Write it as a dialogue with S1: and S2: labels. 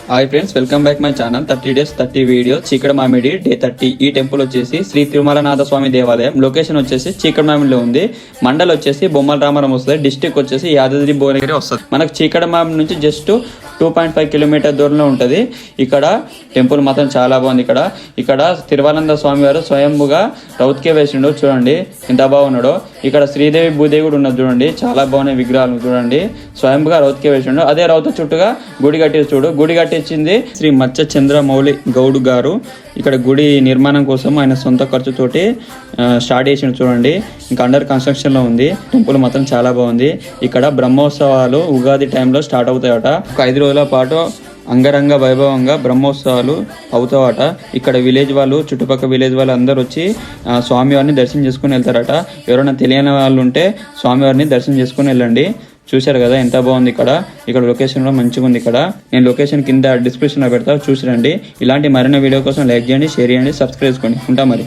S1: Hi friends, welcome back my channel 30 days 30 video. చీకటి మామిడి day 30. ఈ టెంపుల్ వచ్చేసి శ్రీ తిరుమలనాథ స్వామి దేవాలయం. లొకేషన్ వచ్చేసి చీకటి మామిడిలో ఉంది. మండల్ వచ్చేసి బొమ్మల రామారం వస్తుంది. డిస్ట్రిక్ట్ వచ్చేసి యాదాద్రి భువనగిరి వస్తుంది. మనకు చీకటి మామిడి నుంచి జస్ట్ 2.5 కిలోమీటర్ దూరంలో ఉంటుంది. ఇక్కడ టెంపుల్ మాత్రం చాలా బాగుంది. ఇక్కడ తిరువనంద స్వామి వారు స్వయంభుగా రౌత్కే వేసిండు. చూడండి ఎంత బాగున్నాడో. ఇక్కడ శ్రీదేవి భూదేవి కూడా ఉన్నది చూడండి. చాలా బాగున్నాయి విగ్రహాలు చూడండి. స్వయంభుగా రౌత్కే వేసిండు. అదే రౌత చుట్టుగా గుడి కట్టేసి చూడు. గుడి కట్టించింది శ్రీ మత్స్య చంద్రమౌళి గౌడ్ గారు. ఇక్కడ గుడి నిర్మాణం కోసం ఆయన సొంత ఖర్చుతోటి స్టార్ట్ చేసిండు చూడండి. ఇంకా అండర్ కన్స్ట్రక్షన్ లో ఉంది. టెంపుల్ మాత్రం చాలా బాగుంది. ఇక్కడ బ్రహ్మోత్సవాలు ఉగాది టైంలో స్టార్ట్ అవుతాయట. ఒక 5 రోజుల పాటు అంగరంగ వైభవంగా బ్రహ్మోత్సవాలు అవుతావట. ఇక్కడ విలేజ్ వాళ్ళు, చుట్టుపక్కల విలేజ్ వాళ్ళు అందరూ వచ్చి స్వామివారిని దర్శనం చేసుకుని వెళ్తారట. ఎవరైనా తెలియని వాళ్ళు ఉంటే స్వామివారిని దర్శనం చేసుకుని వెళ్ళండి. చూశారు కదా ఎంత బాగుంది. ఇక్కడ లొకేషన్ కూడా మంచిగా ఉంది. నేను లొకేషన్ కింద డిస్క్రిప్షన్లో పెడతా, చూసిరండి. ఇలాంటి మరిన్ని వీడియో కోసం లైక్ చేయండి, షేర్ చేయండి, సబ్స్క్రైబ్ చేసుకోండి. ఉంటా మరి.